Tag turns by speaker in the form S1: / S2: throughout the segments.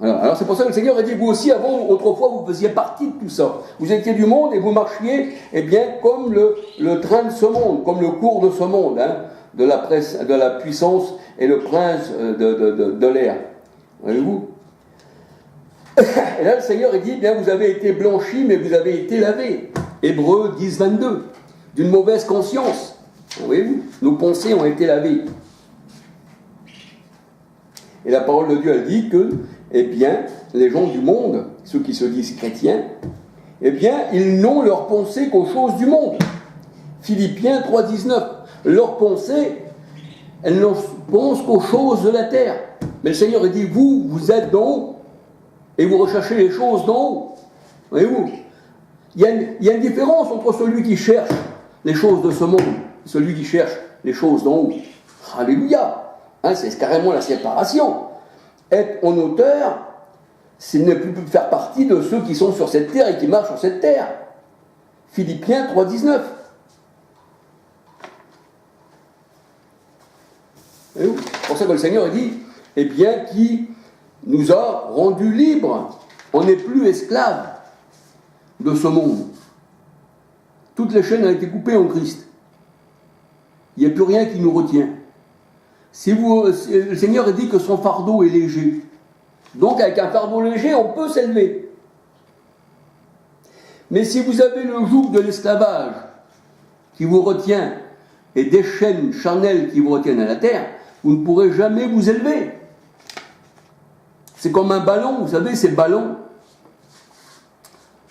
S1: Alors c'est pour ça que le Seigneur a dit, vous aussi, avant, autrefois, vous faisiez partie de tout ça. Vous étiez du monde et vous marchiez, eh bien, comme le train de ce monde, comme le cours de ce monde, hein, de la puissance et le prince de l'air. Voyez-vous? Et là, le Seigneur dit, bien, vous avez été blanchis, mais vous avez été lavés. Hébreux 10, 22. D'une mauvaise conscience. Voyez-vous? Nos pensées ont été lavées. Et la parole de Dieu, elle dit que, eh bien, les gens du monde, ceux qui se disent chrétiens, eh bien, ils n'ont leur pensée qu'aux choses du monde. Philippiens 3, 19. Leur pensée, elles ne pensent qu'aux choses de la terre. Mais le Seigneur, il dit, vous êtes d'en haut, et vous recherchez les choses d'en haut. Voyez-vous? Il y a une différence entre celui qui cherche les choses de ce monde et celui qui cherche les choses d'en haut. Alléluia! Hein, c'est carrément la séparation. Être en hauteur, c'est ne plus faire partie de ceux qui sont sur cette terre et qui marchent sur cette terre. Philippiens 3, 19. C'est pour ça que le Seigneur dit, eh bien, qui nous a rendus libres. On n'est plus esclaves de ce monde. Toutes les chaînes ont été coupées en Christ. Il n'y a plus rien qui nous retient. Le Seigneur dit que son fardeau est léger. Donc avec un fardeau léger, on peut s'élever. Mais si vous avez le joug de l'esclavage qui vous retient et des chaînes charnelles qui vous retiennent à la terre, vous ne pourrez jamais vous élever. C'est comme un ballon, vous savez, ces ballons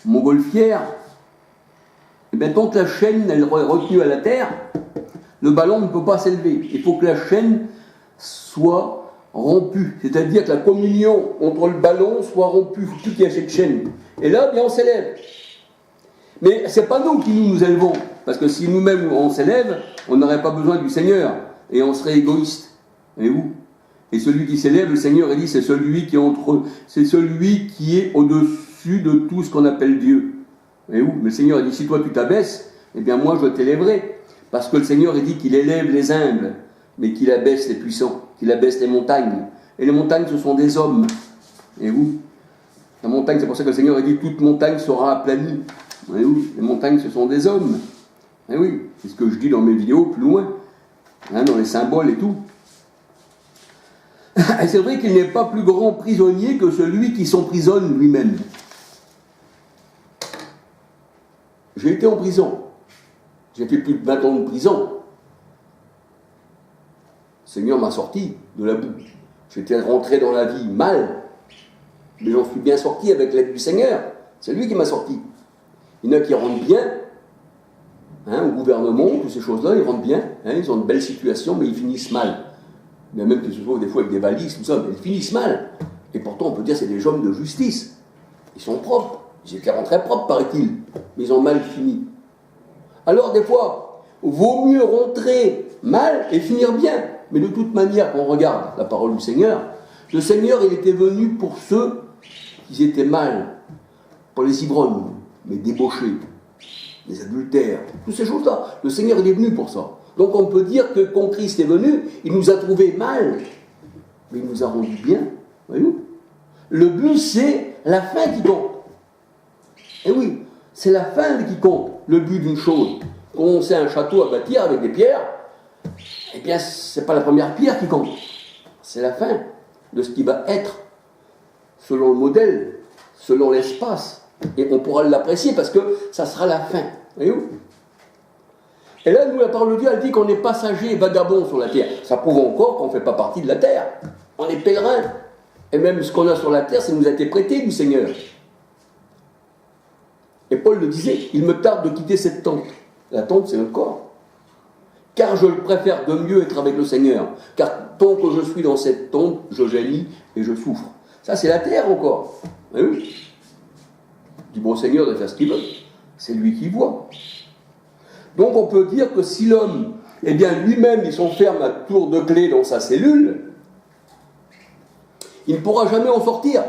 S1: montgolfières. Et bien tant que la chaîne elle est retenue à la terre, le ballon ne peut pas s'élever. Il faut que la chaîne soit rompue. C'est-à-dire que la communion entre le ballon soit rompue. Il faut plus qu'il y ait cette chaîne. Et là, bien on s'élève. Mais ce n'est pas nous qui nous élevons. Parce que si nous-mêmes on s'élève, on n'aurait pas besoin du Seigneur. Et on serait égoïste. Voyez-vous? Et celui qui s'élève, le Seigneur, il dit, c'est celui qui est au-dessus de tout ce qu'on appelle Dieu. Voyez-vous? Mais le Seigneur, il dit, si toi tu t'abaisses, eh bien moi je t'élèverai. Parce que le Seigneur, il dit qu'il élève les humbles, mais qu'il abaisse les puissants, qu'il abaisse les montagnes. Et les montagnes, ce sont des hommes. Voyez-vous? La montagne, c'est pour ça que le Seigneur, il dit, toute montagne sera aplanie. Voyez-vous? Les montagnes, ce sont des hommes. Et oui, c'est ce que je dis dans mes vidéos, plus loin. Hein, dans les symboles et tout. Et c'est vrai qu'il n'est pas plus grand prisonnier que celui qui s'emprisonne lui-même. J'ai été en prison. J'ai fait plus de 20 ans de prison. Le Seigneur m'a sorti de la boue. J'étais rentré dans la vie mal, mais j'en suis bien sorti avec l'aide du Seigneur. C'est lui qui m'a sorti. Il y en a qui rentrent bien, hein, au gouvernement, toutes ces choses-là, ils rentrent bien, hein, ils ont une belle situation, mais ils finissent mal. Il y a même qui se trouvent des fois avec des valises, tout ça, mais ils finissent mal. Et pourtant, on peut dire que c'est des hommes de justice. Ils sont propres. Ils étaient rentrés propres, paraît-il. Mais ils ont mal fini. Alors, des fois, vaut mieux rentrer mal et finir bien. Mais de toute manière, quand on regarde la parole du Seigneur, le Seigneur, il était venu pour ceux qui étaient mal. Pas les ivrognes, mais débauchés, les adultères, toutes ces choses-là. Le Seigneur, il est venu pour ça. Donc on peut dire que quand Christ est venu, il nous a trouvés mal, mais il nous a rendus bien. Voyez-vous? Le but, c'est la fin qui compte. Et oui, c'est la fin qui compte, le but d'une chose. Quand on sait un château à bâtir avec des pierres, eh bien, c'est pas la première pierre qui compte. C'est la fin de ce qui va être, selon le modèle, selon l'espace. Et on pourra l'apprécier parce que ça sera la fin. Voyez-vous? Et là, nous, la parole de Dieu, elle dit qu'on est passagers et vagabonds sur la terre. Ça prouve encore qu'on ne fait pas partie de la terre. On est pèlerins. Et même ce qu'on a sur la terre, ça nous a été prêté du Seigneur. Et Paul le disait, il me tarde de quitter cette tente. La tente, c'est le corps. Car je préfère de mieux être avec le Seigneur. Car tant que je suis dans cette tente, je gémis et je souffre. Ça, c'est la terre encore. Oui. Du bon Seigneur de faire ce qu'il veut. C'est lui qui voit. Donc on peut dire que si l'homme, eh bien lui-même, il s'enferme à tour de clé dans sa cellule, il ne pourra jamais en sortir.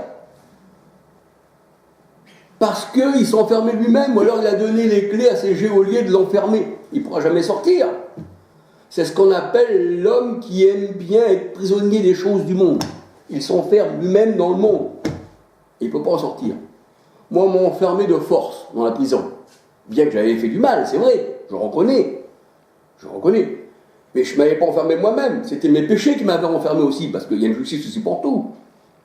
S1: Parce qu'il s'est enfermé lui-même, ou alors il a donné les clés à ses geôliers de l'enfermer. Il ne pourra jamais sortir. C'est ce qu'on appelle l'homme qui aime bien être prisonnier des choses du monde. Il s'enferme lui-même dans le monde. Et il ne peut pas en sortir. Moi, on m'a enfermé de force dans la prison. Bien que j'avais fait du mal, c'est vrai, je reconnais. Mais je ne m'avais pas enfermé moi-même, c'était mes péchés qui m'avaient enfermé aussi, parce qu'il y a une justice aussi pour tout.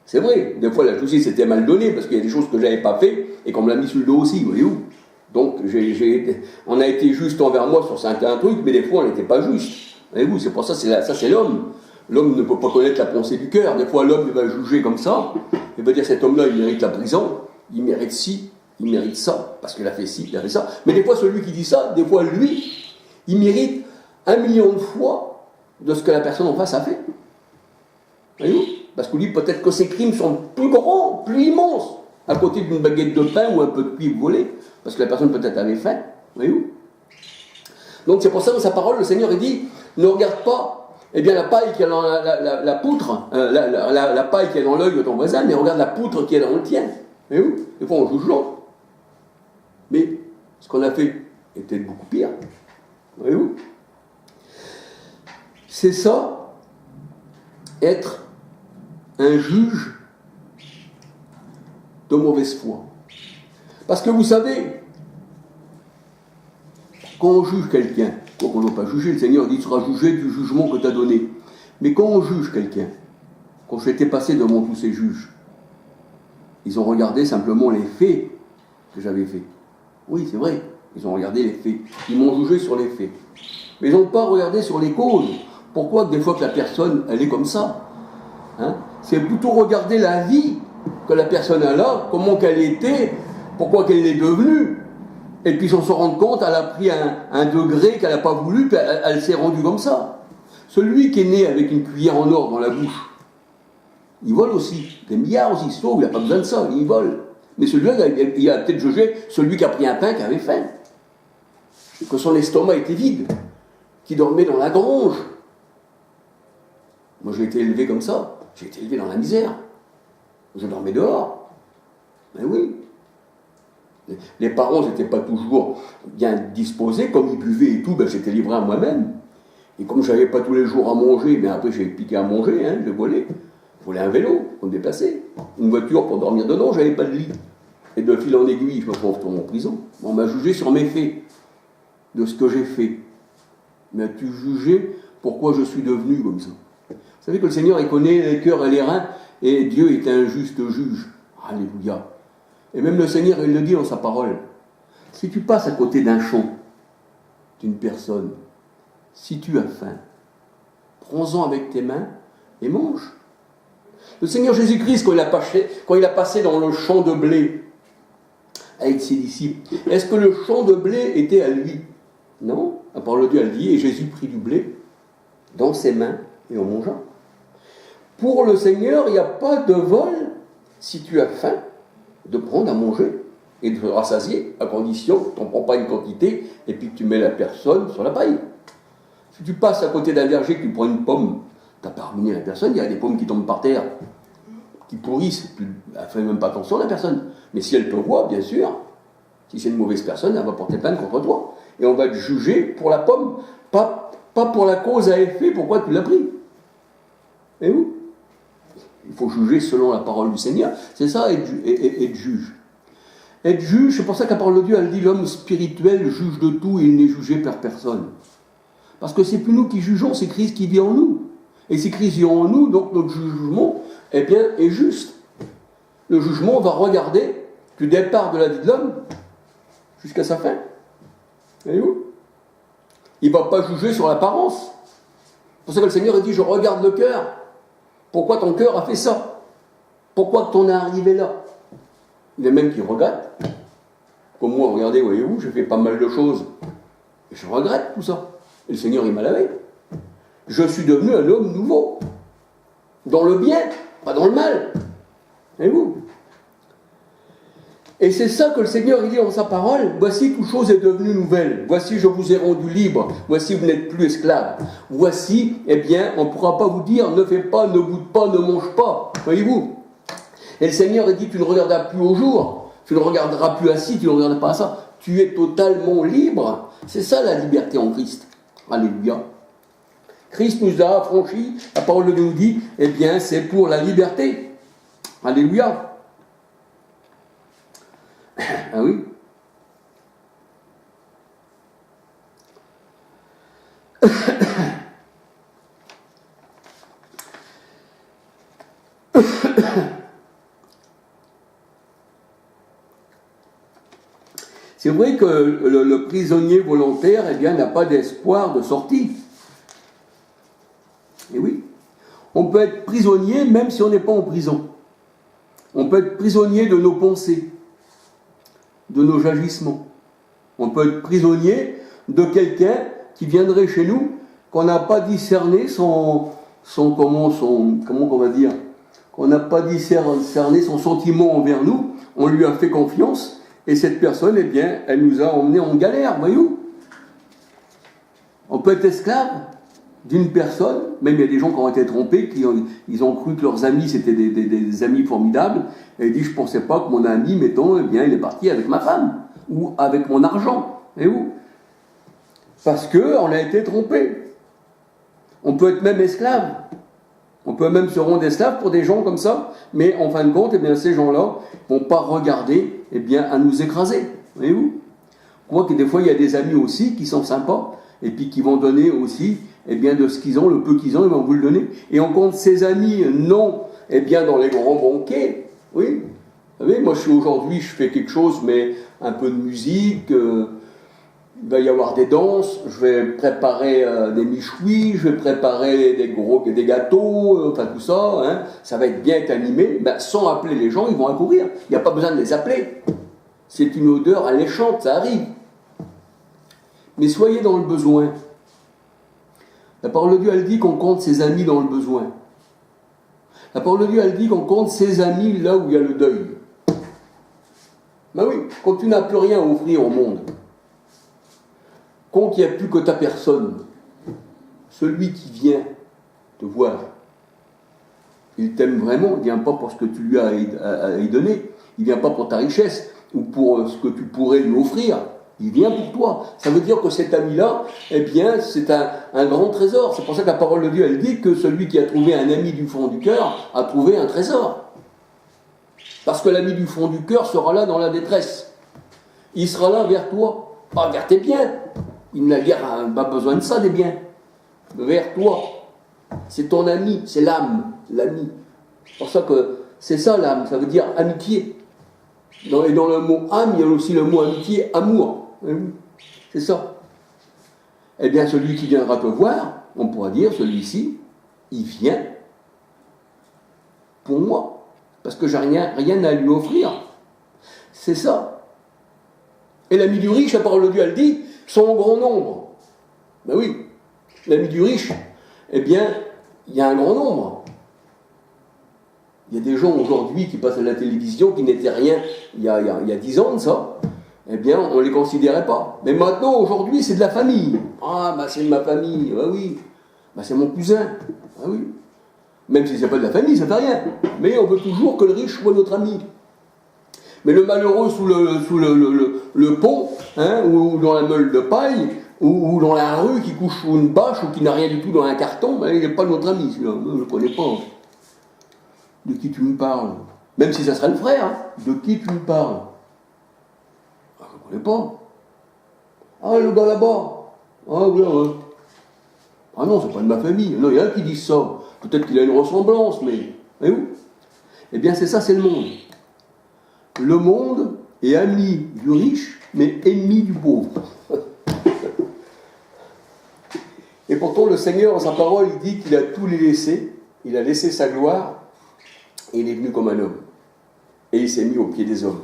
S1: C'est vrai, des fois la justice était mal donnée, parce qu'il y a des choses que je n'avais pas fait, et qu'on me l'a mis sur le dos aussi, voyez-vous. Donc, on a été juste envers moi sur certains trucs, mais des fois on n'était pas juste. Voyez-vous, c'est pour ça, ça c'est l'homme. L'homme ne peut pas connaître la pensée du cœur. Des fois l'homme il va juger comme ça, il va dire cet homme-là il mérite la prison, il mérite ci, il mérite ça, parce qu'il a fait ci, il a fait ça. Mais des fois celui qui dit ça, des fois lui, il mérite 1 million de fois de ce que la personne en face a fait. Voyez-vous ? Parce que lui, peut-être que ses crimes sont plus grands, plus immenses, à côté d'une baguette de pain ou un peu de cuivre volé, parce que la personne peut-être avait faim. Voyez-vous ? Donc c'est pour ça que dans sa parole, le Seigneur il dit, ne regarde pas la paille qui est dans la poutre, la paille qui est dans l'œil de ton voisin, mais regarde la poutre qui est dans le tien. Voyez-vous ? Des fois on juge l'autre. Mais ce qu'on a fait était beaucoup pire. Voyez-vous ? C'est ça, être un juge de mauvaise foi. Parce que vous savez, quand on juge quelqu'un, quoi qu'on ne doit pas juger, le Seigneur dit, tu seras jugé du jugement que tu as donné. Mais quand on juge quelqu'un, quand j'étais passé devant tous ces juges, ils ont regardé simplement les faits que j'avais faits. Oui, c'est vrai, ils ont regardé les faits. Ils m'ont jugé sur les faits. Mais ils n'ont pas regardé sur les causes. Pourquoi des fois que la personne, elle est comme ça, hein? C'est plutôt regarder la vie que la personne a là, comment qu'elle était, pourquoi qu'elle est devenue. Et puis, sans se rendre compte, elle a pris un degré qu'elle n'a pas voulu, puis elle s'est rendue comme ça. Celui qui est né avec une cuillère en or dans la bouche, il vole aussi. Des milliards aussi, sauf, il n'a pas besoin de ça, il vole. Mais celui-là, il a peut-être jugé celui qui a pris un pain qui avait faim. Que son estomac était vide, qui dormait dans la grange. Moi, j'ai été élevé comme ça. J'ai été élevé dans la misère. Je dormais dehors. Ben oui. Les parents n'étaient pas toujours bien disposés. Comme ils buvaient et tout, ben, j'étais livré à moi-même. Et comme je n'avais pas tous les jours à manger, mais après j'ai piqué à manger, hein, je volais. Je volais un vélo pour me déplacer. Une voiture pour dormir dedans, je n'avais pas de lit. Et de fil en aiguille, je me retrouve en prison. On m'a jugé sur mes faits, de ce que j'ai fait. Mais as-tu jugé pourquoi je suis devenu comme ça ? Vous savez que le Seigneur, il connaît les cœurs et les reins, et Dieu est un juste juge. Alléluia. Et même le Seigneur, il le dit dans sa parole. Si tu passes à côté d'un champ, d'une personne, si tu as faim, prends-en avec tes mains et mange. Le Seigneur Jésus-Christ, quand il a passé dans le champ de blé avec ses disciples, est-ce que le champ de blé était à lui ? Non. La parole de Dieu, elle dit, et Jésus prit du blé dans ses mains et en mangea. Pour le Seigneur, il n'y a pas de vol, si tu as faim, de prendre à manger et de te rassasier, à condition que tu n'en prends pas une quantité et puis que tu mets la personne sur la paille. Si tu passes à côté d'un verger, que tu prends une pomme, tu n'as pas ruiné la personne, il y a des pommes qui tombent par terre, qui pourrissent, elle ne fait même pas attention la personne. Mais si elle te voit, bien sûr, si c'est une mauvaise personne, elle va porter plainte contre toi. Et on va te juger pour la pomme, pas pour la cause à effet, pourquoi tu l'as pris. Et où ? Il faut juger selon la parole du Seigneur. C'est ça, être juge. Être juge, c'est pour ça que la parole de Dieu, elle dit, l'homme spirituel juge de tout et il n'est jugé par personne. Parce que c'est plus nous qui jugeons, c'est Christ qui vit en nous. Et si Christ vit en nous, donc notre jugement, eh bien, est juste. Le jugement va regarder du départ de la vie de l'homme jusqu'à sa fin. Voyez-vous ? Il ne va pas juger sur l'apparence. C'est pour ça que le Seigneur dit, je regarde le cœur. Pourquoi ton cœur a fait ça ? Pourquoi t'en es arrivé là ? Il y a même qui regrettent. Comme moi, regardez, voyez-vous, j'ai fait pas mal de choses. Et je regrette tout ça. Et le Seigneur, il m'a lavé. Je suis devenu un homme nouveau. Dans le bien, pas dans le mal. Voyez-vous ? Et c'est ça que le Seigneur il dit dans sa parole, voici toute chose est devenue nouvelle, voici je vous ai rendu libre, voici vous n'êtes plus esclaves, voici, eh bien, on ne pourra pas vous dire, ne fais pas, ne goûte pas, ne mange pas, voyez-vous. Et le Seigneur il dit, tu ne regarderas plus au jour, tu ne regarderas plus à ci, tu ne regarderas pas à ça, tu es totalement libre, c'est ça la liberté en Christ, alléluia. Christ nous a affranchis, la parole de Dieu nous dit, eh bien, c'est pour la liberté, alléluia. Ah oui. C'est vrai que le prisonnier volontaire, eh bien, n'a pas d'espoir de sortie. Et oui, on peut être prisonnier même si on n'est pas en prison. On peut être prisonnier de nos pensées, de nos agissements. On peut être prisonnier de quelqu'un qui viendrait chez nous, qu'on n'a pas discerné comment on va dire, qu'on n'a pas discerné son sentiment envers nous, on lui a fait confiance, et cette personne, eh bien, elle nous a emmenés en galère, voyez-vous. On peut être esclave d'une personne, même il y a des gens qui ont été trompés, ils ont cru que leurs amis c'était des amis formidables, et ils disent, je ne pensais pas que mon ami, mettons, eh bien, il est parti avec ma femme, ou avec mon argent, voyez-vous. Parce qu'on a été trompé. On peut être même esclave. On peut même se rendre esclave pour des gens comme ça, mais en fin de compte, eh bien, ces gens-là ne vont pas regarder eh bien, à nous écraser. Voyez-vous ? On voit que des fois, il y a des amis aussi qui sont sympas, et puis qui vont donner aussi eh bien, de ce qu'ils ont, le peu qu'ils ont, ils vont vous le donner. Et on compte ces amis, non, eh bien, dans les grands banquets. Oui. Vous savez, moi, aujourd'hui, je fais quelque chose, mais un peu de musique, il va y avoir des danses, je vais préparer des michouis, je vais préparer des gâteaux, enfin tout ça, hein, ça va être bien animé, ben, sans appeler les gens, ils vont accourir. Il n'y a pas besoin de les appeler. C'est une odeur alléchante, ça arrive. Mais soyez dans le besoin. La parole de Dieu, elle dit qu'on compte ses amis dans le besoin. La parole de Dieu, elle dit qu'on compte ses amis là où il y a le deuil. Ben oui, quand tu n'as plus rien à offrir au monde, quand il n'y a plus que ta personne, celui qui vient te voir, il t'aime vraiment, il ne vient pas pour ce que tu lui as à y donner, il ne vient pas pour ta richesse ou pour ce que tu pourrais lui offrir, il vient pour toi. Ça veut dire que cet ami-là, eh bien, c'est un grand trésor. C'est pour ça que la parole de Dieu, elle dit que celui qui a trouvé un ami du fond du cœur a trouvé un trésor. Parce que l'ami du fond du cœur sera là dans la détresse. Il sera là vers toi, pas vers tes biens. Il n'a pas besoin de ça, des biens. Vers toi. C'est ton ami, c'est l'âme, l'ami. C'est pour ça que c'est ça l'âme, ça veut dire amitié. Et dans le mot âme, il y a aussi le mot amitié, amour. C'est ça. Eh bien, celui qui viendra te voir, on pourra dire, celui-ci, il vient pour moi. Parce que j'ai rien à lui offrir. C'est ça. Et l'ami du riche, la parole de Dieu, elle dit, sont en grand nombre. Ben oui, l'ami du riche, eh bien, il y a un grand nombre. Il y a des gens aujourd'hui qui passent à la télévision qui n'étaient rien il y a 10 ans de ça. Eh bien, on ne les considérait pas. Mais maintenant, aujourd'hui, c'est de la famille. Ah, bah c'est de ma famille. Ah oui. Bah c'est mon cousin. Ah oui. Même si ce n'est pas de la famille, ça ne fait rien. Mais on veut toujours que le riche soit notre ami. Mais le malheureux sous le pont, hein, ou dans la meule de paille, ou dans la rue qui couche sous une bâche, ou qui n'a rien du tout dans un carton, ben, il n'est pas notre ami, celui-là. Je ne le connais pas. De qui tu me parles? Même si ça serait le frère, hein. De qui tu me parles? Ah, je ne connais pas. Ah, le gars là-bas. Ah, oui, ouais. Ah non, c'est pas de ma famille. Non, il y en a qui disent ça. Peut-être qu'il a une ressemblance, mais... Voyez où? Eh bien, c'est ça, c'est le monde. Le monde est ami du riche, mais ennemi du pauvre. Et pourtant, le Seigneur, en sa parole, il dit qu'il a tout laissé. Il a laissé sa gloire, et il est venu comme un homme. Et il s'est mis au pied des hommes.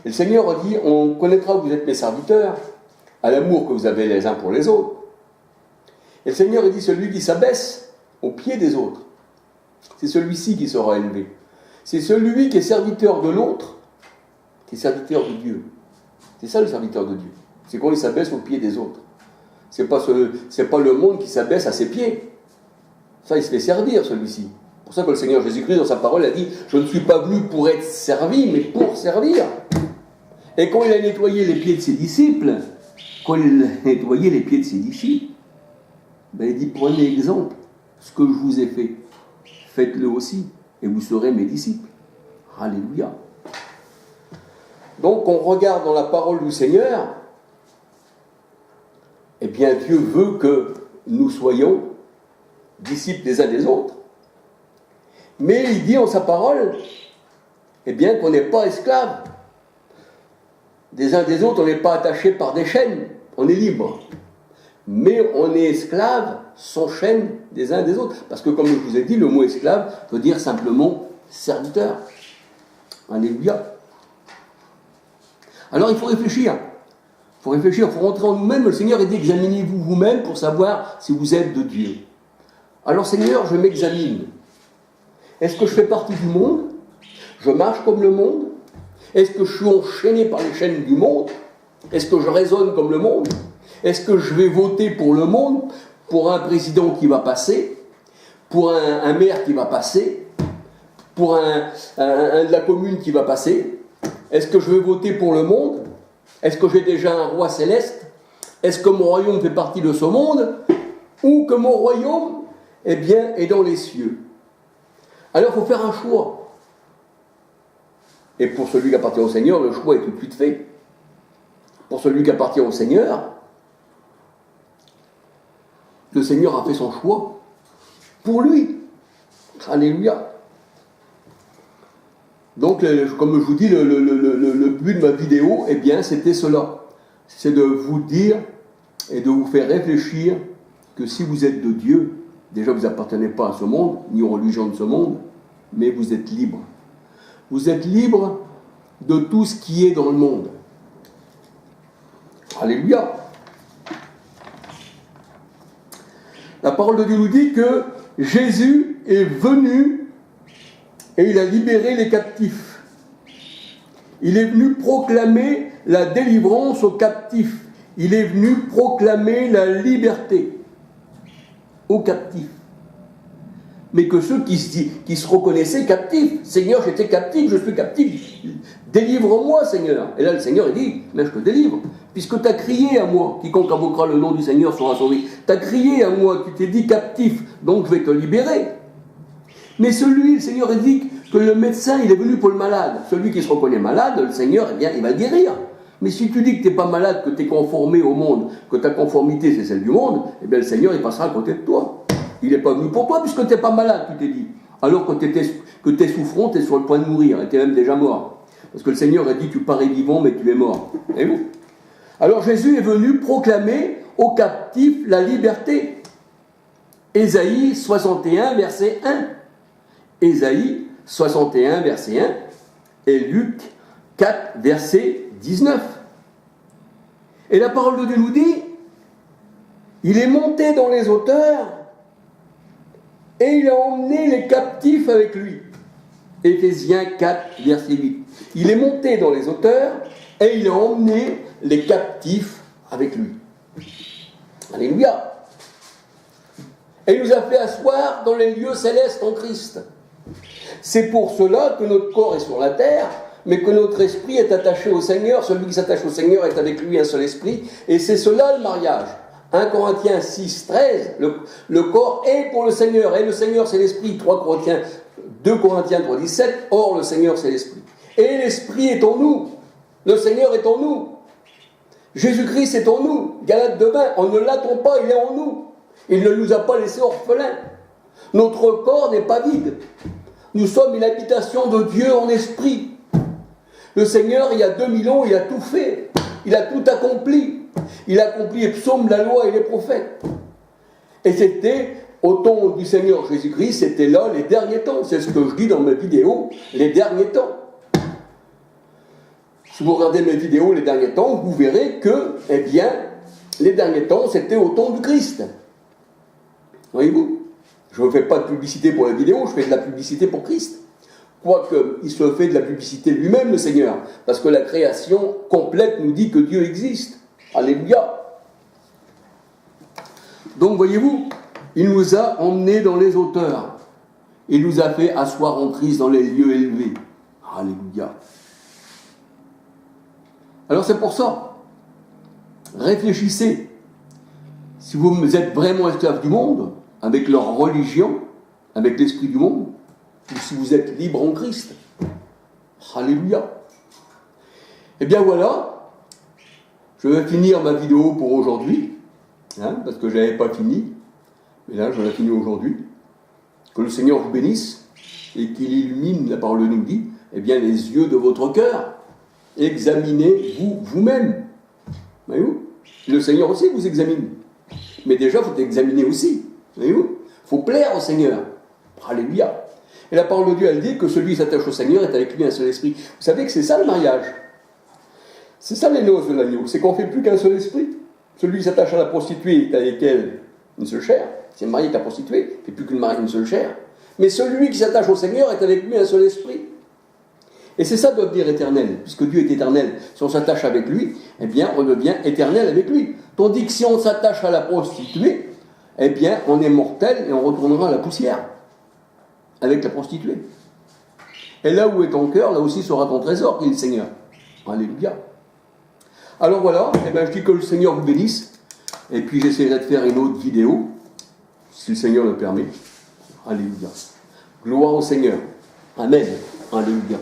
S1: Et le Seigneur a dit, on connaîtra que vous êtes mes serviteurs, à l'amour que vous avez les uns pour les autres. Et le Seigneur a dit, celui qui s'abaisse au pied des autres, c'est celui-ci qui sera élevé. C'est celui qui est serviteur de l'autre, qui est serviteur de Dieu. C'est ça le serviteur de Dieu. C'est quand il s'abaisse au pied des autres. C'est pas le monde qui s'abaisse à ses pieds. Ça, il se fait servir, celui-ci. C'est pour ça que le Seigneur Jésus-Christ, dans sa parole, a dit « Je ne suis pas venu pour être servi, mais pour servir. » Et quand il a nettoyé les pieds de ses disciples, ben, il dit « Prenez exemple, ce que je vous ai fait, faites-le aussi, et vous serez mes disciples. » Alléluia. Donc on regarde dans la parole du Seigneur, eh bien Dieu veut que nous soyons disciples des uns des autres. Mais il dit en sa parole, eh bien qu'on n'est pas esclaves. Des uns des autres, on n'est pas attachés par des chaînes, on est libre. Mais on est esclaves sans chaîne des uns des autres. Parce que comme je vous ai dit, le mot esclave veut dire simplement serviteur. Alléluia. Alors il faut réfléchir. Il faut rentrer en nous-mêmes. Le Seigneur a dit, examinez-vous vous-même pour savoir si vous êtes de Dieu. Alors Seigneur, je m'examine. Est-ce que je fais partie du monde? Je marche comme le monde? Est-ce que je suis enchaîné par les chaînes du monde? Est-ce que je raisonne comme le monde? Est-ce que je vais voter pour le monde, pour un président qui va passer, pour un maire qui va passer, pour un de la commune qui va passer? Est-ce que je vais voter pour le monde? Est-ce que j'ai déjà un roi céleste? Est-ce que mon royaume fait partie de ce monde? Ou que mon royaume, eh bien, est dans les cieux? Alors, il faut faire un choix. Et pour celui qui appartient au Seigneur, le choix est tout de suite fait. Pour celui qui appartient au Seigneur, le Seigneur a fait son choix pour lui. Alléluia. Donc, comme je vous dis, le but de ma vidéo, eh bien, c'était cela. C'est de vous dire et de vous faire réfléchir que si vous êtes de Dieu, déjà vous n'appartenez pas à ce monde, ni aux religions de ce monde, mais vous êtes libre. Vous êtes libre de tout ce qui est dans le monde. Alléluia. La parole de Dieu nous dit que Jésus est venu et il a libéré les captifs. Il est venu proclamer la délivrance aux captifs. Il est venu proclamer la liberté aux captifs. Mais que ceux qui se reconnaissaient captifs, Seigneur, j'étais captif, je suis captif, délivre-moi, Seigneur. Et là, le Seigneur, il dit, mais je te délivre, puisque tu as crié à moi, quiconque invoquera le nom du Seigneur sera sauvé. Tu as crié à moi, tu t'es dit captif, donc je vais te libérer. Mais celui, le Seigneur, il dit que le médecin, il est venu pour le malade. Celui qui se reconnaît malade, le Seigneur, eh bien, il va le guérir. Mais si tu dis que tu n'es pas malade, que tu es conformé au monde, que ta conformité, c'est celle du monde, eh bien, le Seigneur, il passera à côté de toi. Il n'est pas venu pour toi, puisque tu n'es pas malade, tu t'es dit. Alors que tu es souffrant, tu es sur le point de mourir, et tu es même déjà mort. Parce que le Seigneur a dit, tu parais vivant, mais tu es mort. Et vous? Alors Jésus est venu proclamer aux captifs la liberté. Ésaïe 61, verset 1. Ésaïe 61, verset 1. Et Luc 4, verset 19. Et la parole de Dieu nous dit, il est monté dans les hauteurs, et il a emmené les captifs avec lui. Éphésiens 4, verset 8. Il est monté dans les hauteurs et il a emmené les captifs avec lui. Alléluia. Et il nous a fait asseoir dans les lieux célestes en Christ. C'est pour cela que notre corps est sur la terre, mais que notre esprit est attaché au Seigneur. Celui qui s'attache au Seigneur est avec lui un seul esprit. Et c'est cela le mariage. 1 Corinthiens 6, 13, le corps est pour le Seigneur, et le Seigneur c'est l'Esprit. 2 Corinthiens 3, 17, or le Seigneur c'est l'Esprit. Et l'Esprit est en nous, le Seigneur est en nous, Jésus-Christ est en nous. Galates 2:20, on ne l'attend pas, il est en nous. Il ne nous a pas laissés orphelins. Notre corps n'est pas vide. Nous sommes une habitation de Dieu en esprit. Le Seigneur, il y a 2000 ans, il a tout fait, il a tout accompli. Il a accompli les psaumes, la loi et les prophètes. Et c'était, au temps du Seigneur Jésus-Christ, c'était là les derniers temps. C'est ce que je dis dans mes vidéos, les derniers temps. Si vous regardez mes vidéos, les derniers temps, vous verrez que, eh bien, les derniers temps, c'était au temps du Christ. Voyez-vous? Je ne fais pas de publicité pour la vidéo, je fais de la publicité pour Christ. Quoique, il se fait de la publicité lui-même, le Seigneur. Parce que la création complète nous dit que Dieu existe. Alléluia. Donc, voyez-vous, il nous a emmenés dans les hauteurs. Il nous a fait asseoir en Christ dans les lieux élevés. Alléluia. Alors, c'est pour ça. Réfléchissez. Si vous êtes vraiment esclaves du monde, avec leur religion, avec l'esprit du monde, ou si vous êtes libre en Christ. Alléluia. Eh bien voilà, je vais finir ma vidéo pour aujourd'hui, hein, parce que je n'avais pas fini, mais là je l'ai fini aujourd'hui. Que le Seigneur vous bénisse et qu'il illumine, la parole nous dit, eh bien les yeux de votre cœur. Examinez-vous vous-même. Voyez-vous? Le Seigneur aussi vous examine. Mais déjà, il faut examiner aussi. Voyez-vous? Il faut plaire au Seigneur. Alléluia. Et la parole de Dieu, elle dit que celui qui s'attache au Seigneur est avec lui un seul esprit. Vous savez que c'est ça le mariage. C'est ça les noces de l'agneau. C'est qu'on ne fait plus qu'un seul esprit. Celui qui s'attache à la prostituée est avec elle une seule chair. C'est le mari avec la prostituée, il ne fait plus qu'une seule chair. Mais celui qui s'attache au Seigneur est avec lui un seul esprit. Et c'est ça devenir éternel, puisque Dieu est éternel. Si on s'attache avec lui, eh bien, on devient éternel avec lui. Tandis que si on s'attache à la prostituée, eh bien, on est mortel et on retournera à la poussière avec la prostituée. Et là où est ton cœur, là aussi sera ton trésor, dit le Seigneur. Alléluia. Alors voilà, eh bien, je dis que le Seigneur vous bénisse, et puis j'essaierai de faire une autre vidéo, si le Seigneur le permet. Alléluia. Gloire au Seigneur. Amen. Alléluia.